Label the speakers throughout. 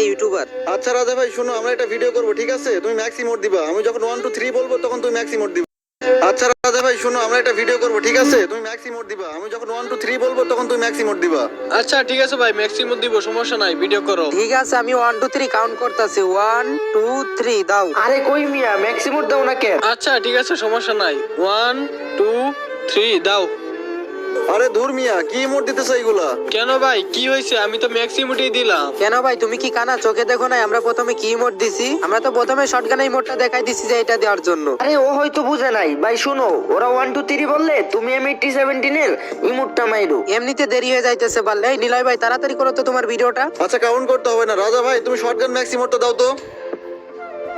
Speaker 1: একটা ইউটিউবার।
Speaker 2: আচ্ছা রাজা ভাই শুনো, আমরা একটা ভিডিও করবো, ঠিক আছে? তুমি ম্যাক্স ইমোট দিবা, আমি যখন 1 2 3 বলবো তখন তুমি ম্যাক্স ইমোট দিবা। আচ্ছা রাজা ভাই শুনো, আমরা একটা ভিডিও করবো, ঠিক আছে? তুমি ম্যাক্স ইমোট দিবা, আমি যখন 1 2 3 বলবো তখন তুমি ম্যাক্স ইমোট দিবা।
Speaker 3: আচ্ছা ঠিক আছে ভাই, ম্যাক্সিমাম দিব, সমস্যা নাই, ভিডিও করো।
Speaker 1: ঠিক আছে, আমি 1 2 3 কাউন্ট করতেছি। 1 2 3 দাও।
Speaker 4: আরে কই মিয়া ম্যাক্সিমোর দাও না কেন?
Speaker 3: আচ্ছা ঠিক আছে, সমস্যা নাই। 1 2 3 দাও।
Speaker 2: আরে ধুর মিয়া, কি ইমোট দিতেছো এইগুলা?
Speaker 3: কেন ভাই, কি হয়েছে? আমি তো ম্যাক্সিমামটাই দিলাম।
Speaker 1: কেন ভাই, তুমি কি কানা চোখে দেখো নাই আমরা প্রথমে কি ইমোট দিছি? আমরা তো প্রথমে শটগান ইমোটটা দেখাই দিছি যে এটা দেওয়ার জন্য।
Speaker 4: আরে ও হয়তো বুঝে নাই ভাই, শুনো ওরা 1 2 3 বললে তুমি M8017 এর ইমোটটা মাইরো।
Speaker 1: এমনিতে দেরি হয়ে যাইতেছে বললে। এই নিলয় ভাই তাড়াতাড়ি করো তো তোমার ভিডিওটা।
Speaker 2: আচ্ছা কাউন্ট করতে হবে না রাজা ভাই, তুমি শটগান ম্যাক্স ইমোটটা দাও তো।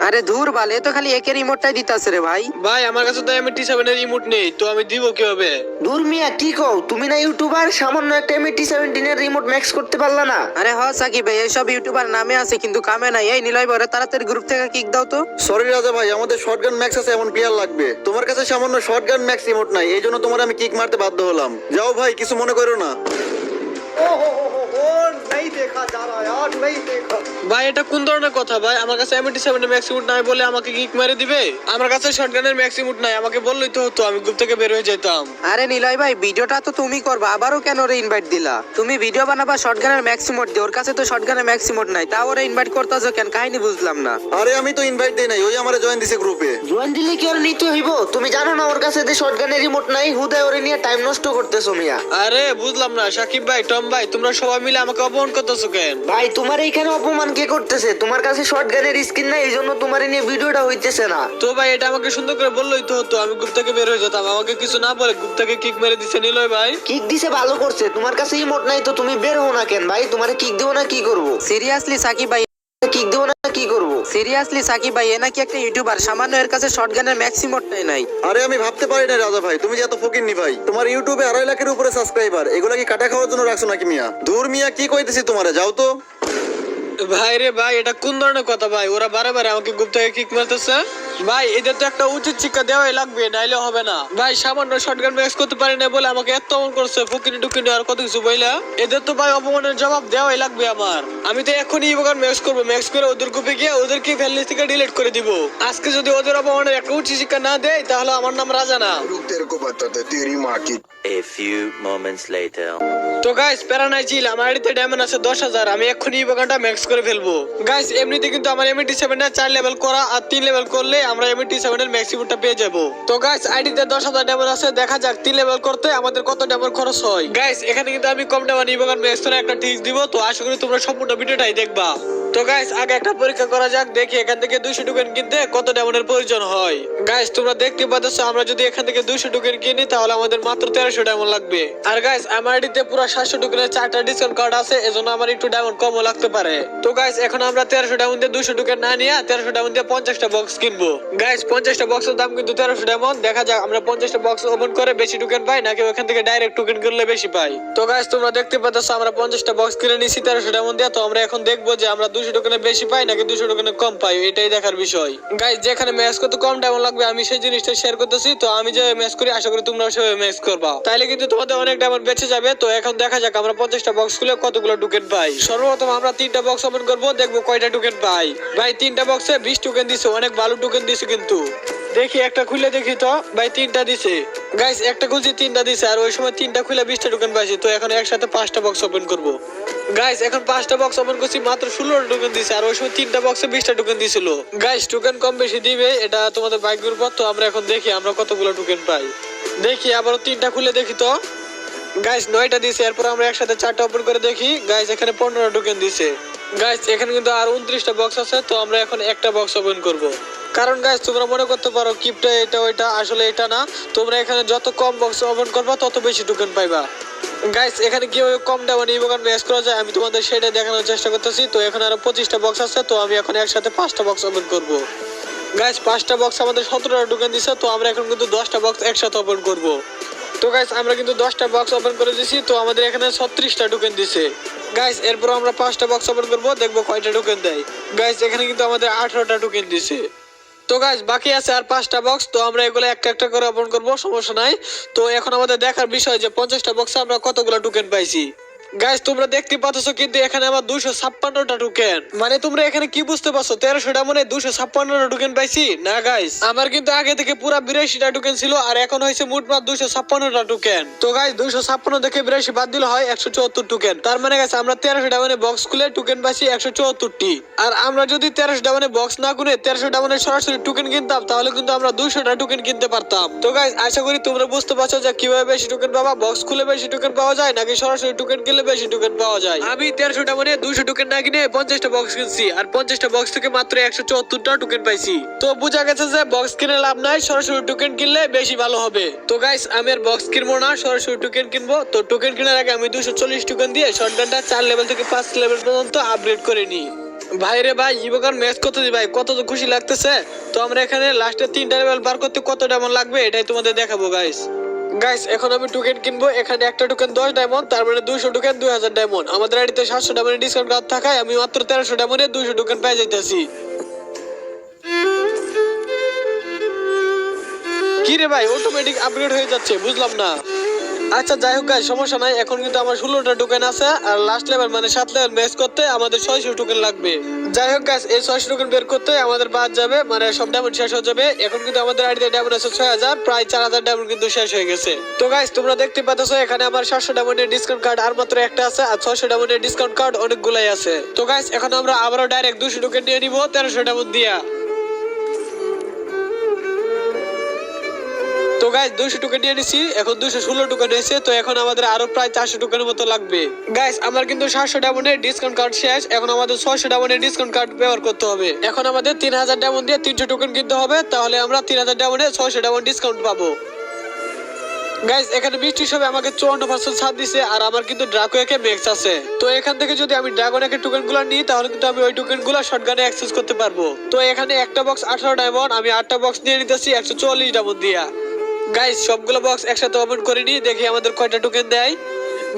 Speaker 1: আরে ধুর বালে, তো খালি একের ইমোটটাই দিতাছে রে ভাই।
Speaker 3: ভাই আমার কাছে তো M87 এর রিমোট নেই, তো আমি দিব কিভাবে?
Speaker 4: দূর মিয়া কি কও, তুমি না ইউটিউবার, সামান্য একটা M8017 এর রিমোট ম্যাক্স করতে পারলা না?
Speaker 1: আরে হ সাকিব ভাই, এইসব ইউটিউবার নামে আছে কিন্তু কামে নাই। এই নিলয় ভাই, ওরে তাড়াতাড়ি গ্রুপ থেকে কিক দাও তো।
Speaker 2: সরি রাজা ভাই, আমাদের শটগান ম্যাক্স আছে, এমন প্লেয়ার লাগবে। তোমার কাছে সামান্য শটগান ম্যাক্স ইমোট নাই, এই জন্য তোমার আমি কিক মারতে বাধ্য হলাম। যাও ভাই, কিছু মনে করো না।
Speaker 3: ভাই এটা কোন ধরনের কথা ভাই? আমার কাছে M87 এর ম্যাক্সিমাম নাই বলে আমাকে কিক মেরে দিবে? আমার কাছে শটগানের ম্যাক্সিমাম নাই, আমাকে বললেই তো হতো, আমি গ্রুপ থেকে বের হয়ে যেতাম।
Speaker 1: আরে নিলয় ভাই, ভিডিওটা তো তুমি করবা, আবারও কেন ওরে ইনভাইট দিলা? তুমি ভিডিও বানাবা শটগানের ম্যাক্সিমোট দিয়ে, ওর কাছে তো শটগানের ম্যাক্সিমোট নাই, তাও ওরে ইনভাইট করতেছো কেন? কাহিনী বুঝলাম না।
Speaker 2: আরে আমি তো ইনভাইট দেই নাই, ওই আমারে জয়েন দিছে গ্রুপে।
Speaker 4: জয়েন দিলে কি আর নিতে হইব? তুমি জানো না ওর কাছে যে শটগানের রিমোট নাই, হুদায় ওরে নিয়ে টাইম নষ্ট করতেছো মিয়া।
Speaker 3: আরে বুঝলাম না, সাকিব ভাই, টম ভাই, তোমরা সবাই মিলে আমাকে অপমান করতেছো কেন?
Speaker 4: ভাই তোমার এইখানে অপমান কে করতেছে? তোমার কাছে শটগানের স্কিন নাই, এই জন্য তোমার নিয়ে ভিডিওটা হইতেছে না।
Speaker 3: তো ভাই এটা আমাকে সুন্দর করে বললেই তো হতো, আমি গ্রুপ থেকে বের হয়ে যেতাম। আমাকে কিছু না বলে গ্রুপ থেকে কিক মেরে দিছে নিলয় ভাই।
Speaker 4: কিক দিছে ভালো করছে, তোমার কাছে ইমোট নাই তো তুমি বের হও না কেন ভাই? তোমারে কিক দেবো না কি করব?
Speaker 1: সিরিয়াসলি সাকিব ভাই,
Speaker 4: কিক দেবো না কি করব?
Speaker 1: সিরিয়াসলি সাকিব ভাই, এ নাকি একটা ইউটিউবার, সামান্য এর কাছে শটগানের ম্যাক্সিমোটটাই নাই।
Speaker 2: আরে আমি ভাবতে পারি না রাজা ভাই, তুমি যে এত ফকিন্নি ভাই। তোমার ইউটিউবে 2.5 লাখের উপরে সাবস্ক্রাইবার, এগুলা কি কাটা খাওয়ার জন্য রাখছো নাকি মিয়া? দূর মিয়া, কি কইতেছি তোমারে, যাও তো।
Speaker 3: ভাই রে ভাই, এটা কোন ধরনের কথা ভাই? ওরা বারে বারে আমাকে গ্রুপ থেকে কিক মারতেছে। ভাই এদের তো একটা উচিত শিক্ষা দেওয়াই লাগবে, নাইলে হবে না। ভাই সামান্য শটগান ম্যাক্স করতে পারি না বলে আমাকে এত অপমান করছে, ফুকিনি টুকিনি আর কত কিছু বইলা। এদের তো ভাই অপমানের জবাব দেওয়াই লাগবে আমার। আমি তো এখনই ইভোগান ম্যাক্স করবো, ম্যাক্স করে ওদের গ্রুপে গিয়ে ওদেরকে ফ্যান লিস্ট থেকে ডিলিট করে দিব। আজকে যদি ওদের অপমানের একটা উচিত শিক্ষা না দেয় তাহলে আমার নাম রাজা না।
Speaker 5: तेरे को बताते तेरी माँ की।
Speaker 6: A few moments later.
Speaker 3: তো গাইস প্যারা নাই চিল, আমার আইডিতে ডায়মন্ড আছে 10,000, আমি এক্ষুনি ইভোগানটা ম্যাক্স করে ফেলবো। গাইস এমনিতে কিন্তু আমার M87 এর 4 লেভেল করা, আর 3 লেভেল করলে আমরা M87 এর ম্যাক্সিমামটা পেয়ে যাবো। তো গাইস আইডিতে 10,000 ডায়মন্ড আছে, দেখা যাক 3 লেভেল করতে আমাদের কত ডায়মন্ড খরচ হয়। গাইস এখানে কিন্তু আমি কম ডায়মন্ড ইভোগান ম্যাক্স করে একটা টিপস দিব, তো আশা করি তোমরা সম্পূর্ণ ভিডিওটাই দেখবা। তো গাইস আগে একটা পরীক্ষা করা যাক, দেখি এখান থেকে 200 টোকেন কিনতে কত ডায়মন্ডের প্রয়োজন হয়। গাইস তোমরা দেখতে পাচ্ছ, আমরা যদি এখান থেকে 200 টোকেন কিনি তাহলে আমাদের মাত্র 1300 ডায়মন্ড লাগবে। আর গাইস আমার আইডিতে পুরো 700 টোকেনের 4টা ডিসকাউন্ট কার্ড আছে, এজন্য আমার একটু ডায়মন্ড কমও লাগতে পারে। তো গাইস এখন আমরা 1300 ডায়মন্ড দিয়ে 200 টোকেন না নিয়ে 1300 ডায়মন্ড দিয়ে 50টা বক্স কিনবো। গাইস 50টা বক্সের দাম কিন্তু 1300 ডায়মন্ড। দেখা যাক আমরা 50টা বক্স ওপেন করে বেশি টোকেন পাই নাকি ওখান থেকে ডাইরেক্ট টোকেন কিনলে বেশি পাই। তো গাইস তোমরা দেখতে পাচ্ছ আমরা 50টা বক্স কিনে নিছি 1300 ডায়মন্ড দিয়ে। তো আমরা এখন দেখবো যে আমরা 200 টোকেনে বেশি পাই নাকি 200 টোকেনে কম পাই, এটাই দেখার বিষয়। গাইস যেখানে ম্যাচ করতে কম ডায়মন্ড লাগবে আমি সেই জিনিসটা শেয়ার করতেছি। তো আমি যে ম্যাচ করি আশা করি তোমরাও সেভাবে ম্যাচ করবা, তাইলে কিন্তু তোমাদের অনেক ডায়মন্ড বেঁচে যাবে। তো এখন দেখা যাক আমরা 50টা বক্স খুলে কতগুলো টোকেন পাই। সর্বপ্রথম আমরা 3টা বক্স ওপেন করবো, দেখবো কয়টা টোকেন পাই। ভাই 3টা বক্সে 20 টোকেন দিছে, অনেক ভালো টোকেন দিছে কিন্তু। দেখি একটা খুলে দেখি তো, ভাই 3টা দিছে। গাইস একটা খুলছি 3টা দিছে, আর ওই সময় 3টা খুলে 20টা টোকেন পাইছি। তো এখন একসাথে 5টা বক্স ওপেন করবো। গাইস এখন 5টা বক্স ওপেন করছি, মাত্র 16টা টোকেন দিছে, আর ওই সময় 3টা বক্সে 20টা টোকেন দিছিল। গাইস টোকেন কম বেশি দিবে, এটা তোমাদের ভাগ্যের উপর। তো আমরা এখন দেখি আমরা কতগুলো টোকেন পাই। দেখি আবারও 3টা খুলে দেখি তো, গাইস 9টা দিছে। এরপর আমরা একসাথে 4টা ওপেন করে দেখি, গাইস এখানে 15টা টোকেন দিছে। গাইস এখানে কিন্তু আর 29টা বক্স আছে। তো আমরা এখন একটা বক্স ওপেন করব। কারণ গাইস তোমরা মনে করতে পারো কিপটা এটা ওইটা, আসলে এটা না। তোমরা এখানে যত কম বক্স ওপেন করবা তত বেশি টোকেন পাইবা। গাইস এখানে কিভাবে কম ডায়মন্ড ইভোগান ম্যাচ করা যায় আমি তোমাদের সেটা দেখানোর চেষ্টা করতেছি। তো এখন আরো 25টা বক্স আছে। তো আমি এখন একসাথে 5টা বক্স ওপেন করব। গাইস 5টা বক্স আমাদের 17টা টোকেন দিছে। তো আমরা এখন কিন্তু 10টা বক্স একসাথে ওপেন করব। তো গাইস আমরা কিন্তু 10টা বক্স ওপেন করে দিছি। তো আমাদের এখানে 36টা টোকেন দিছে। গাইস এরপর আমরা 5টা বক্স ওপেন করব, দেখবো কয়টা টোকেন দেয়। গাইস এখানে কিন্তু আমাদের 18টা টোকেন দিছে। তো গাইস বাকি আছে আর 5টা বক্স। তো আমরা এগুলো একটা একটা করে ওপেন করব, সমস্যা নাই। তো এখন আমাদের দেখার বিষয় যে 50টা বক্সে আমরা কতগুলো টোকেন পাইছি। গাইস তোমরা দেখতে পাচ্ছ কিন্তু এখানে আমার 256টা টোকেন। মানে তোমরা এখানে কি বুঝতে পারছো 1300 ডায়মন্ডে 256টা টোকেন পাইছি না গাইস? আমার কিন্তু আগে থেকে পুরো 82টা টোকেন ছিল আর এখন হয়েছে মোটমাট 256টা টোকেন। তো গাইস 256 থেকে 82 বাদ দিলে হয় 174 টোকেন। তার মানে গাইস আমরা 1300 ডায়মন্ডে বক্স খুলে টোকেন পাইছি 174টি। আর আমরা যদি 1300 ডায়মন্ডে বক্স না কিনে 1300 ডায়মন্ডে সরাসরি টোকেন কিনতাম তাহলে কিন্তু আমরা 200টা টোকেন কিনতে পারতাম। তো গাইস আশা করি তোমরা বুঝতে পারছো যে কিভাবে বেশি টোকেন পাবা, বক্স খুলে বেশি টোকেন পাওয়া যায় নাকি সরাসরি টোকেন কিনলে বেশি টোকেন পাওয়া যায়। আমি 1300টা মানে 200 টোকেন না কিনে 50টা বক্স কিনছি আর 50টা বক্স থেকে মাত্র 174টা টোকেন পাইছি। তো বোঝা গেছে যে বক্স কিনে লাভ নাই, সরাসরি টোকেন কিনলে বেশি ভালো হবে। তো গাইস আমি আর বক্স কিনবো না, সরাসরি টোকেন কিনবো। তো টোকেন কেনার আগে আমি 240 টোকেন দিয়ে শটগানটা 4 লেভেল থেকে 5 লেভেল পর্যন্ত আপগ্রেড করে নিই। ভাই রে ভাই ইভোকার ম্যাচ কত দি ভাই, কত তো খুশি লাগতেছে। তো আমরা এখানে লাস্টে 3টা লেভেল পার করতে কত ডায়মন্ড লাগবে এটাই তোমাদের দেখাবো গাইস। গাইস এখন আমি টোকেন কিনবো। এখানে একটা টোকেন 10 ডায়মন্ড, তার মানে 200 টোকেন 2000 ডায়মন্ড। আমাদের আইডিতে 700 ডায়মন্ডের ডিসকাউন্ট কার্ড থাকায় আমি মাত্র 1300 ডায়মন্ডে 200 টোকেন পেয়ে যাইতেছি। কি রে ভাই অটোমেটিক আপগ্রেড হয়ে যাচ্ছে, বুঝলাম না। আচ্ছা যাই হোক গাইস সমস্যা নাই, এখন কিন্তু আমার 16টা টোকেন আছে আর লাস্ট লেভেল মানে 7 লেভেল ম্যাচ করতে আমাদের 600 টোকেন লাগবে। যাই হোক গাইস এই 600 টোকেন বের করতে আমাদের বাদ যাবে, মানে সব ডায়মন্ড শেষ হয়ে যাবে। এখন কিন্তু আমাদের আইডিতে ডায়মন্ড আছে 6000, প্রায় 4000 ডায়মন্ড কিন্তু শেষ হয়ে গেছে। তো গাইস তোমরা দেখতে পাচ্ছো এখানে আমার 700 ডায়মন্ডের ডিসকাউন্ট কার্ড আর মাত্র একটা আছে আর 600 ডায়মন্ডের ডিসকাউন্ট কার্ড অনেকগুলাই আছে। তো গাইস এখন আমরা আবারও ডাইরেক্ট 200 টোকেন নিয়ে নিব 1300 ডায়মন্ড দিয়া। তো গাইস 200 টোকেন নিয়ে নিছি, এখন 216 টোকেন হয়েছে। তো এখন আমাদের আরো প্রায় 400 টোকেনের মতো লাগবে। গাইস আমার কিন্তু 700 ডায়মন্ডের ডিসকাউন্ট কার্ড শেষ, এখন আমাদের 600 ডায়মন্ডের ডিসকাউন্ট কার্ড ব্যবহার করতে হবে। এখন আমাদের 3000 ডায়মন্ড দিয়ে 300 টোকেন কিনতে হবে, তাহলে আমরা 3000 ডায়মন্ডে 600 ডায়মন্ড ডিসকাউন্ট পাবো। গাইস এখানে বৃষ্টির সময় আমাকে 54% ছাড় দিছে আর আমার কিন্তু ড্রাগো একে ম্যাক্স আছে। তো এখান থেকে যদি আমি ড্রাগন একে টোকেন গুলো নিই তাহলে কিন্তু আমি ওই টোকেন গুলো শর্টগানে অ্যাক্সেস করতে পারবো। তো এখানে একটা বক্স 18 ডায়মন্ড, আমি 8টা বক্স নিয়ে নিতেছি 144 ডায়মন্ড দিয়া। গাইস সবগুলো বক্স একসাথে ওপেন করে নি, দেখি আমাদের কয়টা টোকেন দেয়।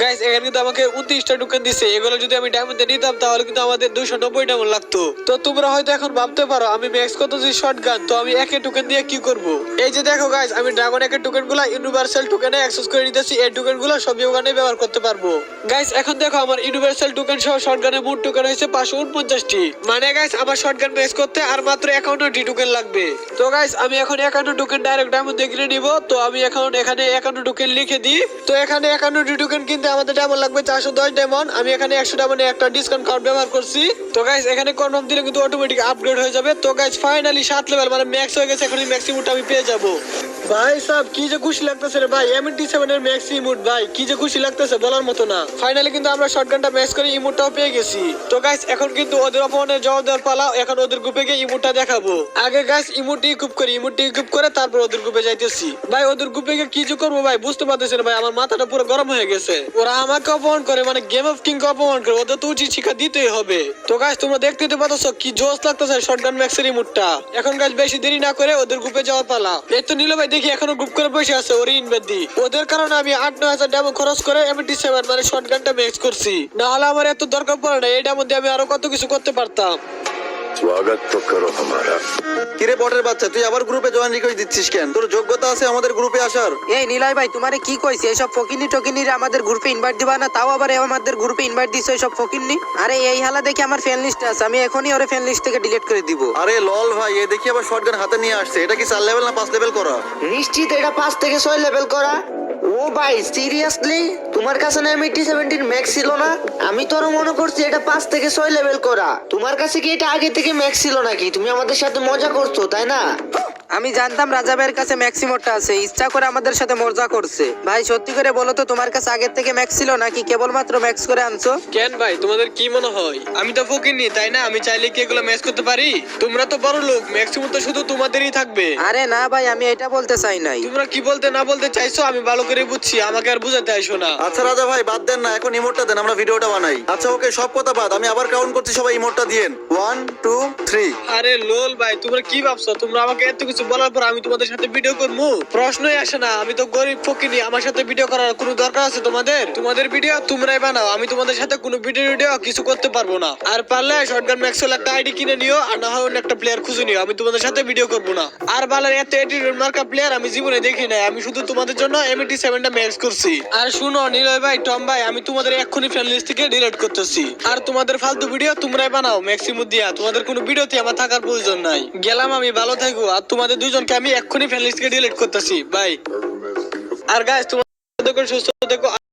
Speaker 3: গাইস এখানে কিন্তু আমাকে 29টা টোকেন দিছে। এগুলো যদি আমি ডায়মন্ডে নিতাম তাহলে কিন্তু আমাদের 290 ডায়মন্ড লাগতো। তো তোমরা হয়তো এখন ভাবতে পারো আমি ম্যাক্স কত যে শটগান, তো আমি একে টোকেন দিয়ে কি করব। এই যে দেখো গাইস আমি ড্রাগন একের টোকেনগুলো ইউনিভার্সাল টোকেনে অ্যাক্সেস করে নিতেছি। এই টোকেনগুলো সব ইউগানে ব্যবহার করতে পারবো। গাইস এখন দেখো আমার ইউনিভার্সাল টোকেন সহ শটগানের মোট টোকেন হয়েছে 549টি। মানে গাইস আমার শটগান ম্যাক্স করতে আর মাত্র 51টি টোকেন লাগবে। তো গাইস আমি এখন 51 টোকেন ডাইরেক্ট ডায়মন্ড দিয়ে কিনে নিব। তো আমি এখন এখানে 51 টোকেন লিখে দিই। তো এখানে 51টি টোকেন কিনতে আমাদের ডায়মন্ড লাগবে 410 ডায়মন্ড। আমি এখানে 100 ডায়মন্ডে একটা ডিসকাউন্ট কার্ড ব্যবহার করছি। তো গাইস এখানে কনফার্ম দিলে কিন্তু অটোমেটিক আপগ্রেড হয়ে যাবে। তো গাইস ফাইনালি 7 লেভেল মানে ম্যাক্স হয়ে গেছে, এখন ম্যাক্সিমামটা আমি পেয়ে যাব। ভাই সাহেব কি যে খুশি লাগতেছে রে ভাই, M87 এর ম্যাক্স ইমোট ভাই কি যে খুশি লাগতেছে বলার মতো না। ফাইনালি কিন্তু আমরা শটগানটা ম্যাক্স করে ইমোটটাও পেয়ে গেছি। তো গাইস এখন কিন্তু ওদের অপমানের জবাব দেওয়ার পালা, এখন ওদের গ্রুপে গিয়ে ইমোটটা দেখাবো। আগে গাইস ইমোটটি ইকুইপ করি, ইমোটটি ইকুইপ করে তারপর ওদের গ্রুপে যাইতেছি। ভাই ওদের গ্রুপে গিয়ে কি যে করবো ভাই বুঝতে পারতেছি না ভাই, আমার মাথাটা পুরো গরম হয়ে গেছে। ওরা আমাকে অপমান করে, মানে গেম অফ কিং কে অপমান করে, ওদের তো উচিত শিক্ষা দিতেই হবে। তো গাইস তোমরা দেখতে পাচ্ছ কি জোশ লাগতেছে শটগান ম্যাক্সের ইমোটটা। এখন গাইস বেশি দেরি না করে ওদের গ্রুপে যাওয়ার পালা। এই তো নিল ভাই দেখি এখনো গ্রুপ করে বসে আছে, ওর ইনভাইট দি। ওদের কারণে আমি 8-9 ডায়মন্ড খরচ করে M87 মানে শটগানটা ম্যাক্স করছি, না হলে আমার এত দরকার পড়ে না। এটা মধ্যে আমি আরো কত কিছু করতে পারতাম।
Speaker 5: स्वागत तो करो हमारा।
Speaker 2: কিরে বটের বাচ্চা তুই আবার গ্রুপে জয়েন রিকোয়েস্ট দিচ্ছিস কেন? তোর যোগ্যতা আছে আমাদের গ্রুপে আসার?
Speaker 1: এই নিলয় ভাই তোমারে কি কইছে এইসব ফকিনি টকিনিরে আমাদের গ্রুপে ইনভাইট দিবা না, তাও আবার আমাদের গ্রুপে ইনভাইট দিছো এইসব ফকিনি। আরে এই হালা দেখি আমার ফ্রেন্ড লিস্টে আছে, আমি এখনই ওরে ফ্রেন্ড লিস্ট থেকে ডিলিট করে দিব।
Speaker 2: আরে লল ভাই এ দেখি আবার শটগান হাতে নিয়ে আসছে, এটা কি 4 লেভেল না 5 লেভেল করা?
Speaker 4: নিশ্চিত এটা 5 থেকে 6 লেভেল করা। ও ভাই সিরিয়াসলি তোমার কাছে না M87 ম্যাক্স ছিল না? আমি তোর মনে করছি এটা 5 থেকে 6 লেভেল করা। তোমার কাছে কি এটা আগে থেকে ম্যাক্স ছিল নাকি? তুমি আমাদের সাথে মজা করছো তাই না?
Speaker 1: আমি জানতাম রাজা ভাইয়ের কাছে ম্যাক্সিমোটটা আছে, ইচ্ছা করে আমাদের সাথে মজা করছে। ভাই সত্যি করে বলো তো তোমার কাছে আগের থেকে ম্যাক্স ছিল নাকি কেবলমাত্র ম্যাক্স করে আনছো?
Speaker 3: কেন ভাই তোমাদের কি মনে হয় আমি তো ফকিনি তাই না? আমি চাইলে কি এগুলো ম্যাচ করতে পারি? তোমরা তো বড় লোক, ম্যাক্সিমাম তো শুধু তোমাদেরই থাকবে।
Speaker 1: আরে না ভাই আমি এটা বলতে চাই নাই।
Speaker 3: তোমরা কি বলতে না বলতে চাইছো আমি ভালো করে বুঝছি, আমাকে আর বুঝাতে আইসো না।
Speaker 2: আচ্ছা রাজা ভাই বাদ দেন না, এখন ইমোটটা দেন আমরা ভিডিওটা বানাই। আচ্ছা ওকে সব কথা বাদ, আমি আবার কাউন্ট করছি, সবাই ইমোটটা দিয়েন। 1 2 3।
Speaker 3: আরে লোল ভাই তোমরা কি ভাবছো? তোমরা আমাকে এত কিছু বলার পর আমি তোমাদের সাথে ভিডিও করবো? প্রশ্নই আসে না। আমি তো গরিব ফকিনি, আমার সাথে ভিডিও করার কোনো দরকার আছে তোমাদের? তোমাদের ভিডিও তোমরাই বানাও, আমি তোমাদের সাথে কোনো ভিডিও কিছু করতে পারবো না। আর পারলে শর্টগান ম্যাক্সওয়েল একটা আইডি কিনে নিও, আর না হয় অন্য একটা প্লেয়ার খুঁজে নিও, আমি তোমাদের সাথে ভিডিও করবো না। আর বালার এত অ্যাটিটিউড মার্কা প্লেয়ার আমি জীবনে দেখি নাই, আমি শুধু তোমাদের জন্য M87টা ম্যাক্স করছি। আর শুনো নিলয় ভাই, টম ভাই, আমি তোমাদের এক্ষুনি ফ্রেন্ড লিস্ট থেকে ডিলিট করতেছি। আর তোমাদের ফালতু ভিডিও তোমরাই বানাও ম্যাক্সিমুম দিয়া, তোমাদের কোনো ভিডিওতে আমার থাকার প্রয়োজন নাই। গেলাম আমি, ভালো থাকো। আর তোমাদের দুজনকে আমি এক্ষুনি ফ্রেন্ড লিস্ট থেকে ডিলিট করতেছি, বাই। আর গাইস তোমাদের সুস্থ দেখো।